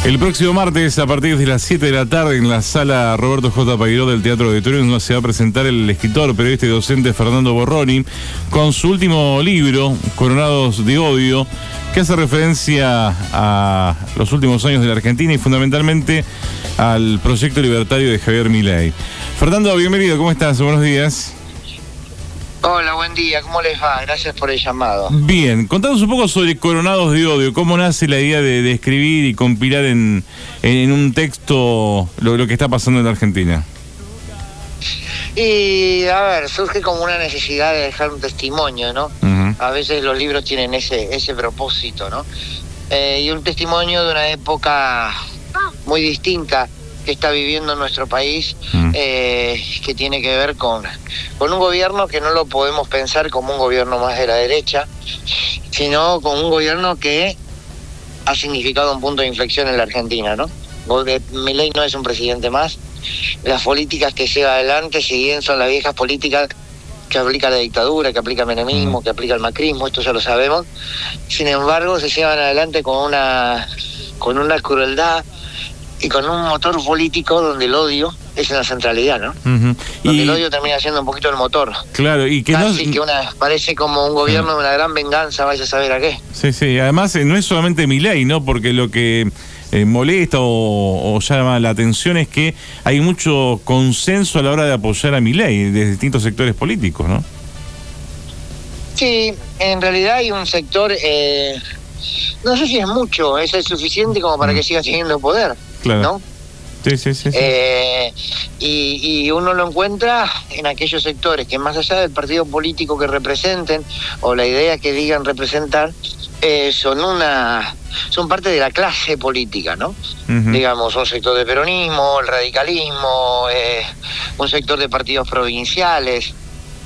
El próximo martes, a partir de las 7 de la tarde, en la sala Roberto J. Paguiró del Teatro Auditorium, se va a presentar el escritor, periodista y docente Fernando Borroni con su último libro, Coronados de Odio, que hace referencia a los últimos años de la Argentina y fundamentalmente al proyecto libertario de Javier Milei. Fernando, bienvenido, ¿cómo estás? Buenos días. Hola, buen día, ¿cómo les va? Gracias por el llamado. Bien, contanos un poco sobre Coronados de Odio, cómo nace la idea de escribir y compilar en un texto lo que está pasando en la Argentina. Y, a ver, surge como una necesidad de dejar un testimonio, ¿no? Uh-huh. A veces los libros tienen ese propósito, ¿no? Y un testimonio de una época muy distinta que está viviendo nuestro país, que tiene que ver con un gobierno que no lo podemos pensar como un gobierno más de la derecha, sino como un gobierno que ha significado un punto de inflexión en la Argentina, ¿no? Milei no es un presidente más. Las políticas que lleva adelante, si bien son las viejas políticas que aplica la dictadura, que aplica el menemismo, que aplica el macrismo, esto ya lo sabemos, sin embargo se llevan adelante con una crueldad y con un motor político donde el odio es la centralidad, ¿no? Uh-huh. Donde el odio termina siendo un poquito el motor. Claro, y que casi que parece como un gobierno de una gran venganza, vaya a saber a qué. Sí, además no es solamente Milei, ¿no? Porque lo que molesta o llama la atención es que hay mucho consenso a la hora de apoyar a Milei de distintos sectores políticos, ¿no? Sí, en realidad hay un sector, no sé si es mucho, es el suficiente como para que siga teniendo poder. Claro. ¿No? Sí. Y uno lo encuentra en aquellos sectores que más allá del partido político que representen o la idea que digan representar, son parte de la clase política, ¿no? Uh-huh. Digamos, un sector de peronismo, el radicalismo, un sector de partidos provinciales.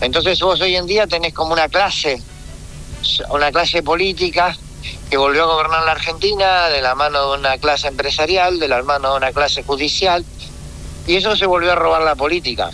Entonces vos hoy en día tenés como una clase política que volvió a gobernar la Argentina de la mano de una clase empresarial, de la mano de una clase judicial, y eso se volvió a robar la política.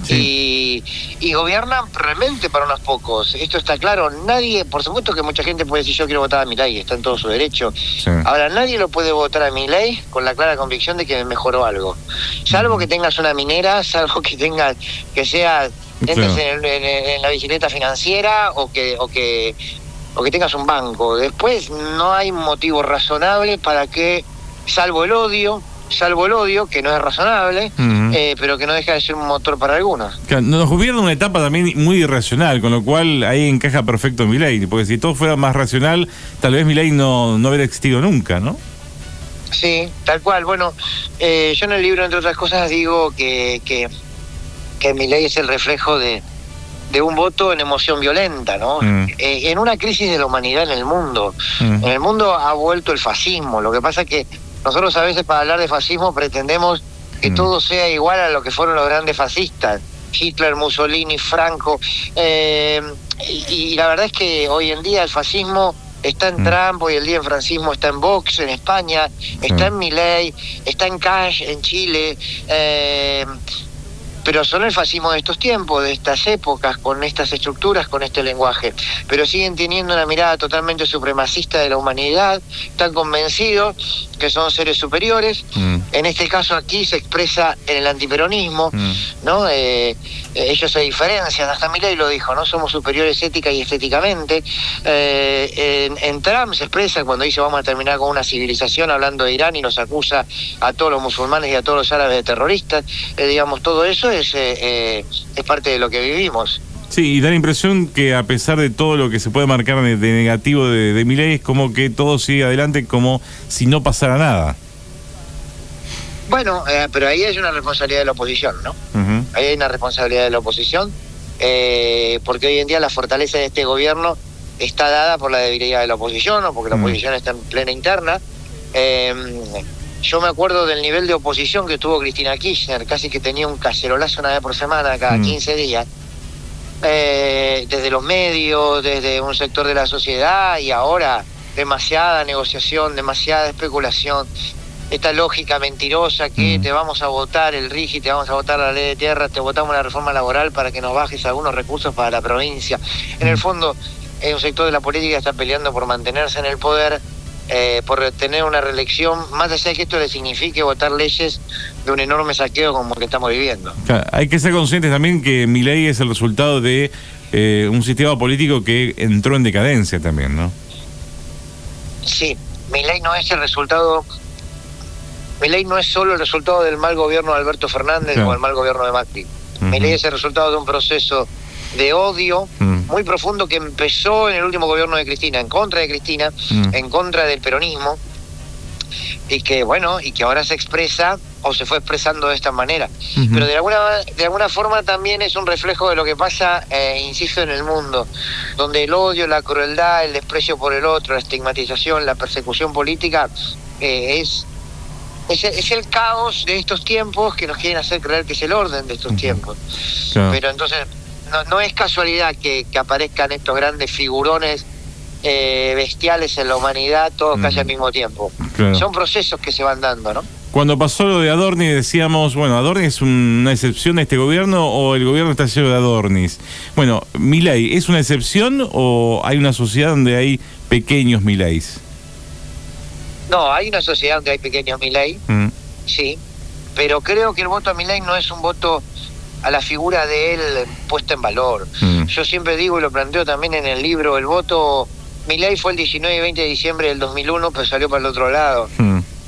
Sí. Y gobiernan realmente para unos pocos, esto está claro. Nadie, por supuesto que mucha gente puede decir yo quiero votar a Milei, está en todo su derecho. Sí. Ahora, nadie lo puede votar a Milei con la clara convicción de que mejoró algo, salvo que tengas una minera, salvo que tengas, que sea, entres en la bicicleta financiera o que tengas un banco. Después no hay motivo razonable para que, salvo el odio, que no es razonable, pero que no deja de ser un motor para algunos. Claro, nos gobierna una etapa también muy irracional, con lo cual ahí encaja perfecto Milei, porque si todo fuera más racional, tal vez Milei no hubiera existido nunca, ¿no? Sí, tal cual. Bueno, yo en el libro, entre otras cosas, digo que Milei es el reflejo de un voto en emoción violenta, ¿no? En una crisis de la humanidad en el mundo. En el mundo ha vuelto el fascismo. Lo que pasa es que nosotros a veces para hablar de fascismo pretendemos que todo sea igual a lo que fueron los grandes fascistas. Hitler, Mussolini, Franco. Y la verdad es que hoy en día el fascismo está en Trump, hoy el día el franquismo está en Vox, en España, está en Milei, está en Cash, en Chile. Pero son el fascismo de estos tiempos, de estas épocas, con estas estructuras, con este lenguaje. Pero siguen teniendo una mirada totalmente supremacista de la humanidad, están convencidos que son seres superiores. En este caso aquí se expresa en el antiperonismo, ¿no? Ellos se diferencian, hasta Milei lo dijo, ¿no? Somos superiores ética y estéticamente. En Trump se expresa cuando dice vamos a terminar con una civilización, hablando de Irán, y nos acusa a todos los musulmanes y a todos los árabes de terroristas. Digamos, todo eso es parte de lo que vivimos. Sí, y da la impresión que a pesar de todo lo que se puede marcar de negativo de Milei, es como que todo sigue adelante como si no pasara nada. Bueno, pero ahí hay una responsabilidad de la oposición, ¿no? Uh-huh. Ahí hay una responsabilidad de la oposición, porque hoy en día la fortaleza de este gobierno está dada por la debilidad de la oposición, o porque la oposición está en plena interna. Yo me acuerdo del nivel de oposición que tuvo Cristina Kirchner, casi que tenía un cacerolazo una vez por semana, cada 15 días, desde los medios, desde un sector de la sociedad, y ahora demasiada negociación, demasiada especulación, esta lógica mentirosa que te vamos a votar el RIGI, te vamos a votar la ley de tierra, te votamos la reforma laboral para que nos bajes algunos recursos para la provincia. En el fondo, un sector de la política está peleando por mantenerse en el poder, por tener una reelección, más allá de que esto le signifique votar leyes de un enorme saqueo como el que estamos viviendo. Hay que ser conscientes también que Milei es el resultado de un sistema político que entró en decadencia también, ¿no? Sí, Milei no es el resultado... Milei no es solo el resultado del mal gobierno de Alberto Fernández o el mal gobierno de Macri. Milei es el resultado de un proceso de odio muy profundo que empezó en el último gobierno de Cristina, en contra de Cristina, en contra del peronismo, y que ahora se expresa o se fue expresando de esta manera. Pero de alguna forma también es un reflejo de lo que pasa, insisto, en el mundo, donde el odio, la crueldad, el desprecio por el otro, la estigmatización, la persecución política es el caos de estos tiempos que nos quieren hacer creer que es el orden de estos tiempos. Claro. Pero entonces no es casualidad que aparezcan estos grandes figurones bestiales en la humanidad, todos casi al mismo tiempo. Claro. Son procesos que se van dando, ¿no? Cuando pasó lo de Adorni decíamos, bueno, ¿Adorni es una excepción de este gobierno o el gobierno está lleno de Adornis? Bueno, ¿Milei es una excepción o hay una sociedad donde hay pequeños Mileis? No, hay una sociedad donde hay pequeños Milei, sí, pero creo que el voto a Milei no es un voto a la figura de él puesta en valor. Yo siempre digo y lo planteo también en el libro, el voto Milei fue el 19 y 20 de diciembre del 2001, pero salió para el otro lado.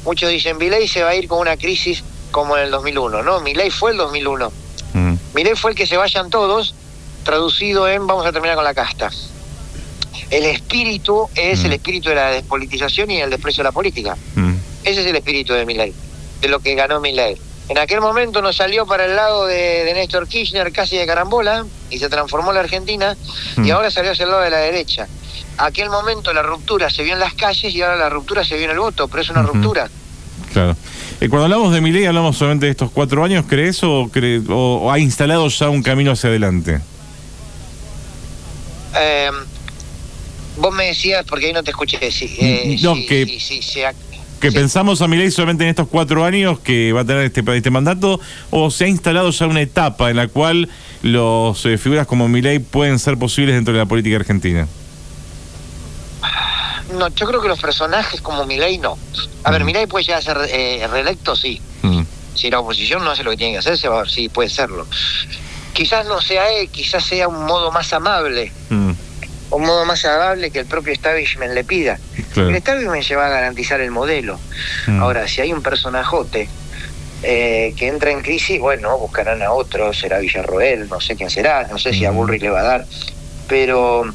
Muchos dicen, Milei se va a ir con una crisis como en el 2001. No, Milei fue el 2001. Milei fue el que se vayan todos, traducido en vamos a terminar con la casta. El espíritu es el espíritu de la despolitización y el desprecio a la política. Ese es el espíritu de Milei, de lo que ganó Milei. En aquel momento nos salió para el lado de Néstor Kirchner casi de carambola y se transformó la Argentina y ahora salió hacia el lado de la derecha. Aquel momento la ruptura se vio en las calles y ahora la ruptura se vio en el voto, pero es una ruptura. Claro. Cuando hablamos de Milei, ¿hablamos solamente de estos 4 años, crees, o ha instalado ya un camino hacia adelante? Vos me decías, porque ahí no te escuché, que pensamos a Milei solamente en estos 4 años que va a tener este mandato, o se ha instalado ya una etapa en la cual los figuras como Milei pueden ser posibles dentro de la política argentina. No, yo creo que los personajes como Milei no. A ver, Milei puede llegar a ser reelecto, sí. Si la oposición no hace lo que tiene que hacer, se va a ver, sí, puede serlo. Quizás no sea él, quizás sea un modo más amable. Un modo más amable que el propio establishment le pida. Claro. El establishment se va a garantizar el modelo. Ahora, si hay un personajote que entra en crisis, bueno, buscarán a otro, será Villarroel, no sé quién será, no sé si a Bullrich le va a dar, pero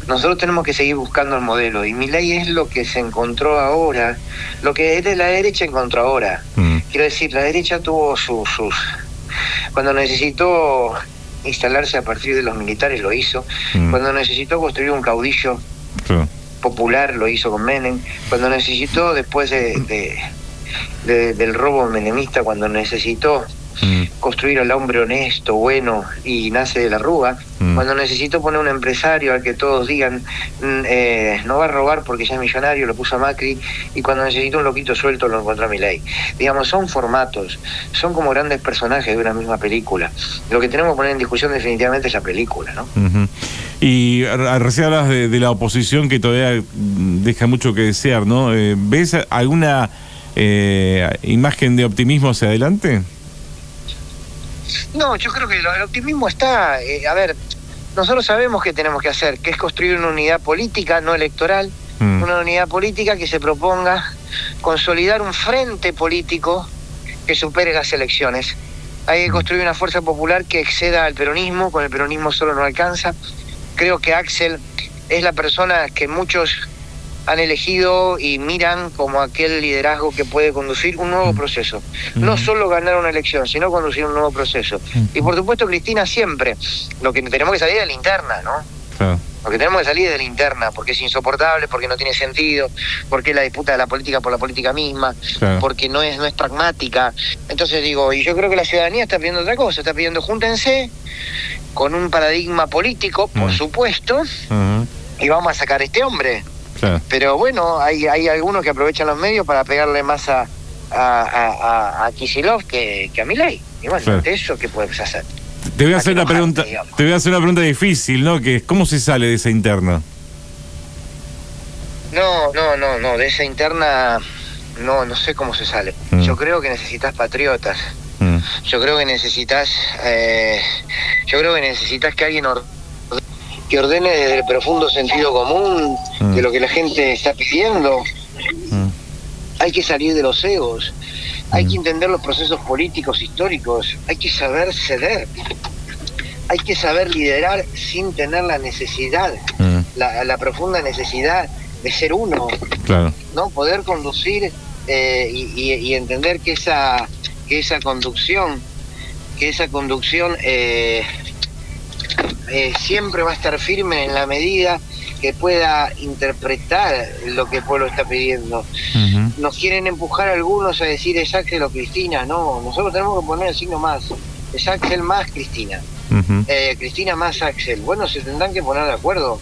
nosotros tenemos que seguir buscando el modelo, y Milei es lo que se encontró ahora, lo que la derecha encontró ahora. Quiero decir, la derecha tuvo sus... Cuando necesitó instalarse a partir de los militares lo hizo, cuando necesitó construir un caudillo popular lo hizo con Menem, cuando necesitó después del robo menemista, cuando necesitó construir al hombre honesto, bueno, y nace de la Rúa, cuando necesitó poner un empresario al que todos digan no va a robar porque ya es millonario, lo puso a Macri, y cuando necesitó un loquito suelto lo encontró a Milei. Digamos, son formatos, son como grandes personajes de una misma película. Lo que tenemos que poner en discusión definitivamente es la película, ¿no? Y recién hablas de la oposición que todavía deja mucho que desear, ¿no? ¿Ves alguna imagen de optimismo hacia adelante? No, yo creo que el optimismo está... a ver, nosotros sabemos qué tenemos que hacer, que es construir una unidad política, no electoral, una unidad política que se proponga consolidar un frente político que supere las elecciones. Hay que construir una fuerza popular que exceda al peronismo, con el peronismo solo no alcanza. Creo que Axel es la persona que muchos han elegido y miran como aquel liderazgo que puede conducir un nuevo proceso. No solo ganar una elección, sino conducir un nuevo proceso. Y por supuesto Cristina siempre. Lo que tenemos que salir es de la interna, ¿no? Claro. Lo que tenemos que salir es de la interna, porque es insoportable, porque no tiene sentido, porque es la disputa de la política por la política misma, porque no es pragmática. Entonces digo, y yo creo que la ciudadanía está pidiendo otra cosa, está pidiendo júntense con un paradigma político, por supuesto, y vamos a sacar a este hombre. Pero bueno, hay algunos que aprovechan los medios para pegarle más a Kicillof que a Milei. Y bueno, de eso, ¿qué puedes hacer? Te voy a hacer una pregunta difícil, ¿no? Que es, ¿cómo se sale de esa interna? No, de esa interna no sé cómo se sale. Yo creo que necesitas patriotas. Yo creo que necesitas que alguien que ordene desde el profundo sentido común de lo que la gente está pidiendo. Hay que salir de los egos, hay que entender los procesos políticos históricos, hay que saber ceder, hay que saber liderar sin tener la necesidad, la profunda necesidad de ser uno, claro, ¿no? Poder conducir y entender que esa conducción siempre va a estar firme en la medida que pueda interpretar lo que el pueblo está pidiendo. Nos quieren empujar algunos a decir es Axel o Cristina. No, nosotros tenemos que poner el signo más. Es Axel más Cristina. Cristina más Axel. Bueno, se tendrán que poner de acuerdo.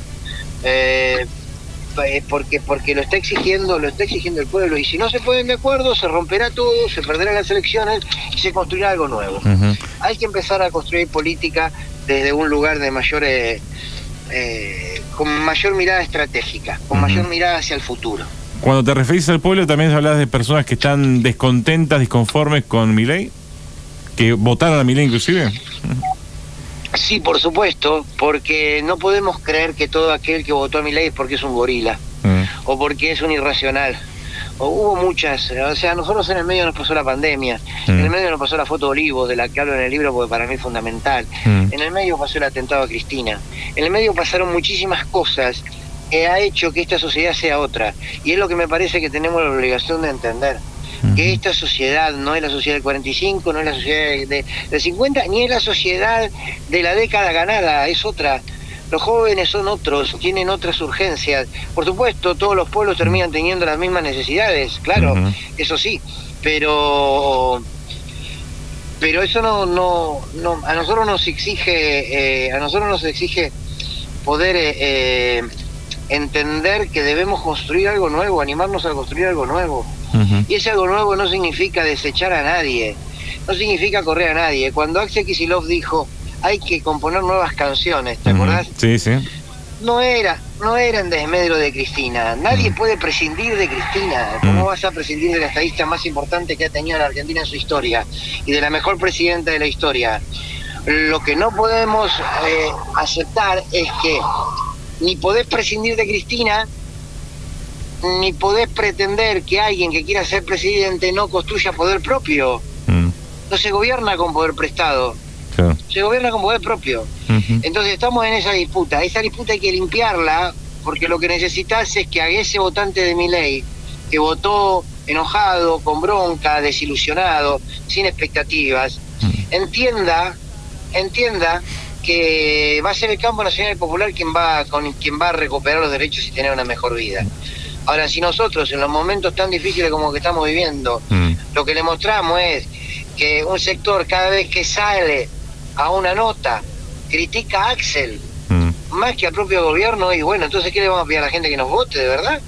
Porque lo está exigiendo el pueblo, y si no se ponen de acuerdo se romperá todo, se perderán las elecciones y se construirá algo nuevo. Hay que empezar a construir política desde un lugar de mayor con mayor mirada estratégica, con mayor mirada hacia el futuro. Cuando te referís al pueblo, ¿también hablas de personas que están descontentas, disconformes con Milei? ¿Que votaron a Milei inclusive? Sí, por supuesto, porque no podemos creer que todo aquel que votó a Milei es porque es un gorila, o porque es un irracional. Hubo muchas, o sea, nosotros en el medio nos pasó la pandemia, en el medio nos pasó la foto de Olivos, de la que hablo en el libro porque para mí es fundamental, en el medio pasó el atentado a Cristina, en el medio pasaron muchísimas cosas que ha hecho que esta sociedad sea otra, y es lo que me parece que tenemos la obligación de entender. Que esta sociedad no es la sociedad del 45, no es la sociedad del 50, ni es la sociedad de la década ganada, es otra. Los jóvenes son otros, tienen otras urgencias. Por supuesto, todos los pueblos terminan teniendo las mismas necesidades, claro, eso sí, pero eso no a nosotros nos exige poder entender que debemos construir algo nuevo, animarnos a construir algo nuevo. Y ese algo nuevo no significa desechar a nadie, no significa correr a nadie. Cuando Axel Kicillof dijo hay que componer nuevas canciones, ¿te acordás? Sí. No era en desmedro de Cristina. Nadie puede prescindir de Cristina. ¿Cómo vas a prescindir de la estadista más importante que ha tenido la Argentina en su historia y de la mejor presidenta de la historia? Lo que no podemos aceptar es que ni podés prescindir de Cristina, ni podés pretender que alguien que quiera ser presidente no construya poder propio. No se gobierna con poder prestado, se gobierna con poder propio. Entonces estamos en esa disputa hay que limpiarla, porque lo que necesitas es que a ese votante de Milei, que votó enojado, con bronca, desilusionado, sin expectativas, entienda que va a ser el campo nacional y popular quien va a recuperar los derechos y tener una mejor vida. Ahora, si nosotros en los momentos tan difíciles como que estamos viviendo, lo que le mostramos es que un sector cada vez que sale a una nota critica a Axel más que al propio gobierno, y bueno, entonces ¿qué le vamos a pedir a la gente que nos vote, de verdad?